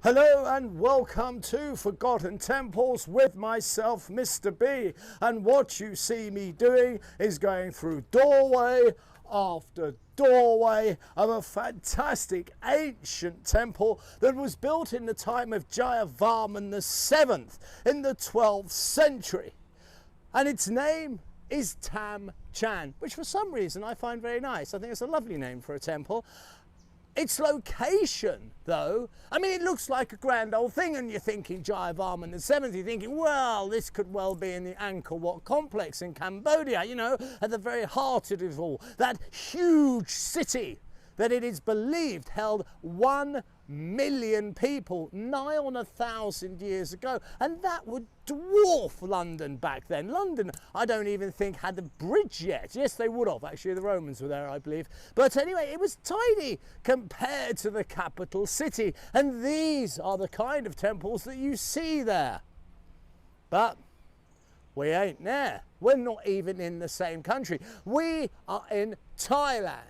Hello and welcome to Forgotten Temples with myself, Mr. B. And what you see me doing is going through doorway after doorway of a fantastic ancient temple that was built in the time of Jayavarman VII in the 12th century. And its name is Tam Chan, which for some reason I find very nice. I think it's a lovely name for a temple. Its location, though, I mean, it looks like a grand old thing, and you're thinking Jayavarman VII, you're thinking, well, this could well be in the Angkor Wat complex in Cambodia, you know, at the very heart of it all. That huge city that it is believed held 1 million people nigh on 1,000 years ago, and that would dwarf London back then. London, I don't even think had a bridge yet. Yes, they would have, actually. The Romans were there, I believe. But anyway, it was tiny compared to the capital city, and these are the kind of temples that you see there. But we ain't there. We're not even in the same country. We are in Thailand.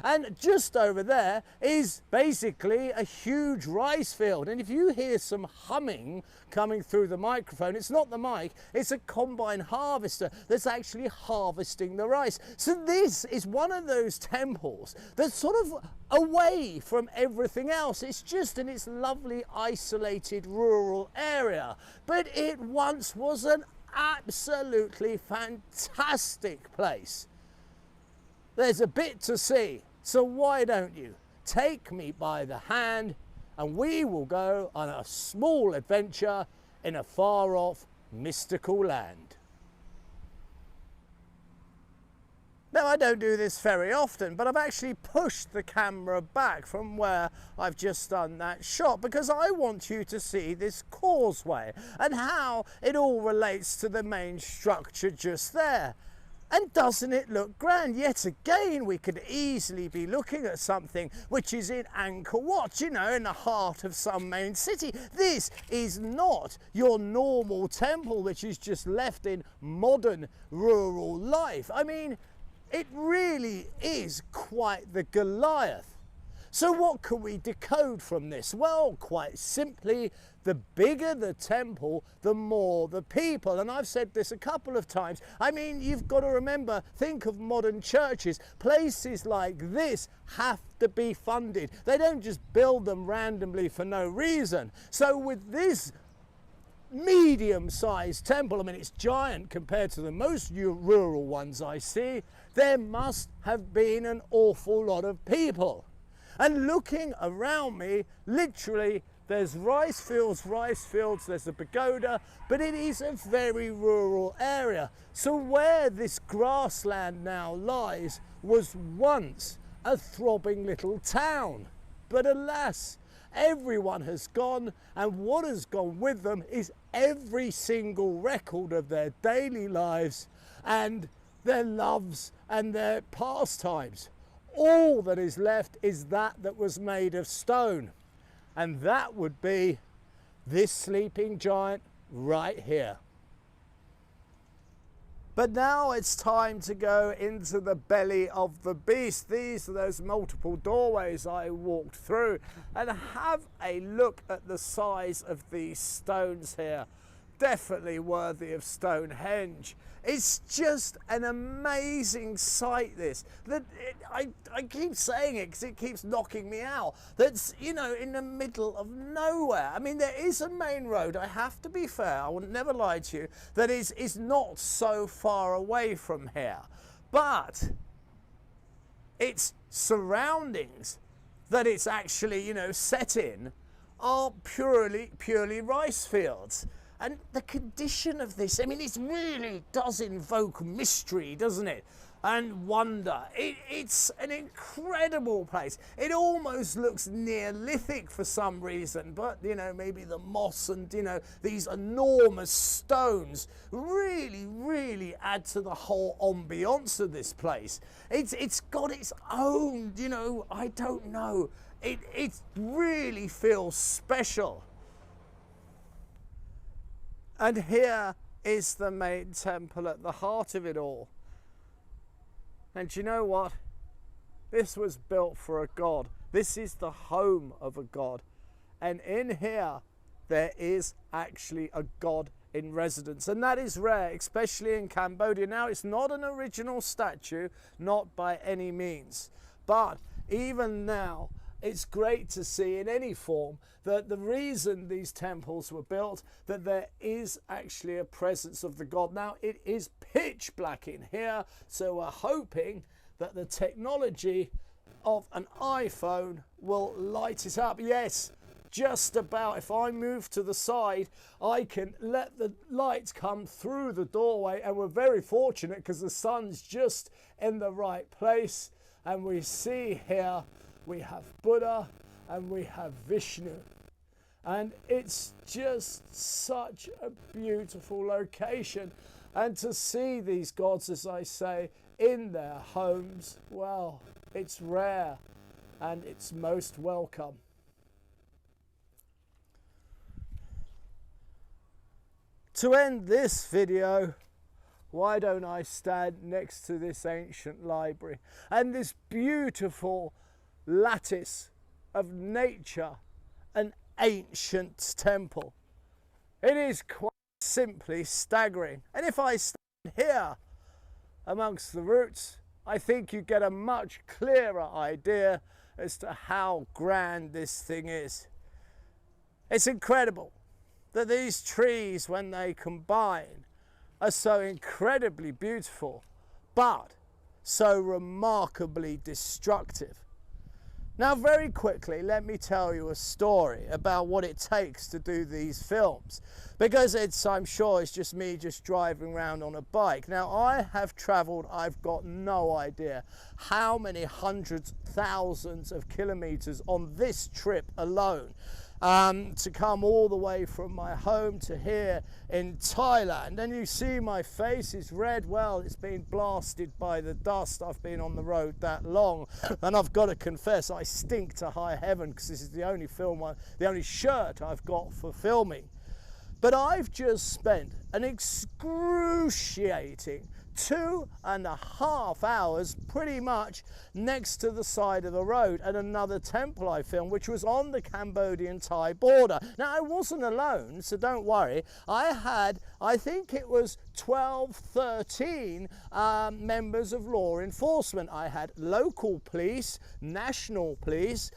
And just over there is basically a huge rice field. And if you hear some humming coming through the microphone, it's not the mic, it's a combine harvester that's actually harvesting the rice. So this is one of those temples that's sort of away from everything else. It's just in its lovely isolated rural area. But it once was an absolutely fantastic place. There's a bit to see, so why don't you take me by the hand and we will go on a small adventure in a far off mystical land. Now, I don't do this very often, but I've actually pushed the camera back from where I've just done that shot because I want you to see this causeway and how it all relates to the main structure just there. And doesn't it look grand? Yet again, we could easily be looking at something which is in Angkor Wat, you know, in the heart of some main city. This is not your normal temple, which is just left in modern rural life. I mean, it really is quite the Goliath. So what can we decode from this? Well, quite simply, the bigger the temple, the more the people. And I've said this a couple of times. I mean, you've got to remember, think of modern churches. Places like this have to be funded. They don't just build them randomly for no reason. So with this medium-sized temple, I mean, it's giant compared to the most rural ones I see, there must have been an awful lot of people. And looking around me, literally, there's rice fields, there's a pagoda, but it is a very rural area. So where this grassland now lies was once a throbbing little town. But alas, everyone has gone, and what has gone with them is every single record of their daily lives and their loves and their pastimes. All that is left is that was made of stone, and that would be this sleeping giant right here. But now it's time to go into the belly of the beast. These are those multiple doorways I walked through, and have a look at the size of these stones here. Definitely worthy of Stonehenge. It's just an amazing sight, this. I keep saying it because it keeps knocking me out. That's, you know, in the middle of nowhere. I mean, there is a main road, I have to be fair, I would never lie to you, that is not so far away from here. But its surroundings that it's actually, you know, set in are purely rice fields. And the condition of this, I mean, it really does invoke mystery, doesn't it? And wonder. It's an incredible place. It almost looks Neolithic for some reason, but, you know, maybe the moss and, you know, these enormous stones really add to the whole ambiance of this place. It's got its own, you know, I don't know. It really feels special. And here is the main temple at the heart of it all. And you know what? This was built for a god. This is the home of a god. and in here there is actually a god in residence, and that is rare, especially in Cambodia. Now, it's not an original statue, not by any means, but even now it's great to see in any form that the reason these temples were built, that there is actually a presence of the god. Now, it is pitch black in here, so we're hoping that the technology of an iPhone will light it up. Yes, just about. If I move to the side, I can let the light come through the doorway, and we're very fortunate because the sun's just in the right place. And we see here we have Buddha and we have Vishnu, and it's just such a beautiful location. And to see these gods, as I say, in their homes, well, it's rare and it's most welcome. To end this video, why don't I stand next to this ancient library and this beautiful lattice of nature, an ancient temple. It is quite simply staggering. And if I stand here amongst the roots, I think you get a much clearer idea as to how grand this thing is. It's incredible that these trees, when they combine, are so incredibly beautiful, but so remarkably destructive. Now, very quickly, let me tell you a story about what it takes to do these films, because I'm sure it's just me just driving around on a bike. Now, I have traveled, I've got no idea how many hundreds, thousands of kilometers on this trip alone, to come all the way from my home to here in Thailand. And you see my face is red. Well, it's been blasted by the dust. I've been on the road that long, and I've got to confess I stink to high heaven, because this is the only the only shirt I've got for filming. But I've just spent an excruciating 2.5 hours pretty much next to the side of the road at another temple I filmed, which was on the Cambodian-Thai border. Now, I wasn't alone, so don't worry. I had, I think it was 12, 13 members of law enforcement. I had local police, national police,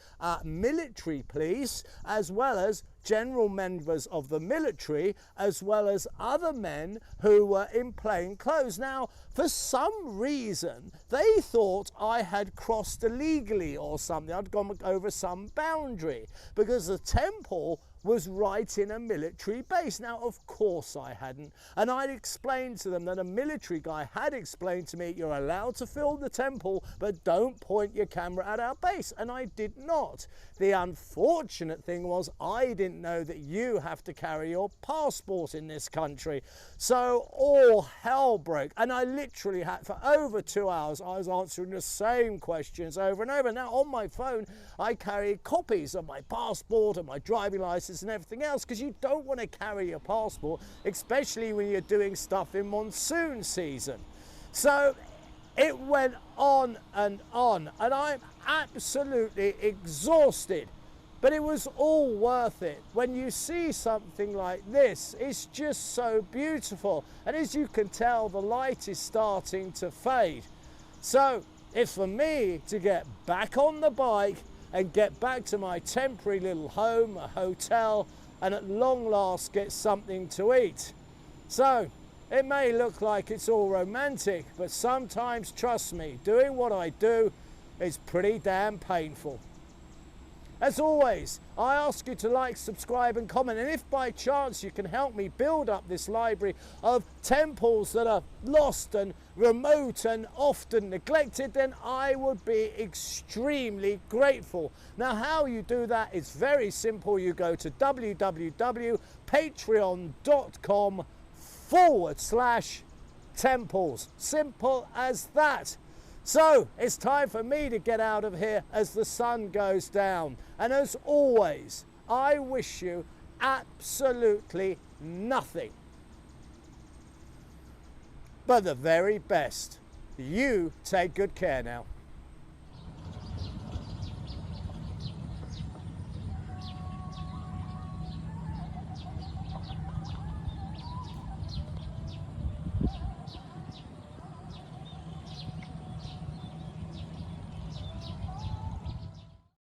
military police, as well as general members of the military, as well as other men who were in plain clothes. Now, for some reason, they thought I had crossed illegally or something. I'd gone over some boundary, because the temple was right in a military base. Now, of course I hadn't. And I'd explained to them that a military guy had explained to me, you're allowed to film the temple, but don't point your camera at our base. And I did not. The unfortunate thing was I didn't know that you have to carry your passport in this country. So all hell broke. And I literally had, for over 2 hours, I was answering the same questions over and over. Now, on my phone, I carry copies of my passport and my driving license and everything else, because you don't want to carry your passport, especially when you're doing stuff in monsoon season. So it went on, and I'm absolutely exhausted, but it was all worth it. When you see something like this, it's just so beautiful, and as you can tell, the light is starting to fade. So it's for me to get back on the bike and get back to my temporary little home, a hotel, and at long last get something to eat. So it may look like it's all romantic, but sometimes, trust me, doing what I do is pretty damn painful. As always, I ask you to like, subscribe and comment, and if by chance you can help me build up this library of temples that are lost and remote and often neglected, then I would be extremely grateful. Now, how you do that is very simple. You go to www.patreon.com/temples. Simple as that. So it's time for me to get out of here as the sun goes down. And as always, I wish you absolutely nothing but the very best. You take good care now.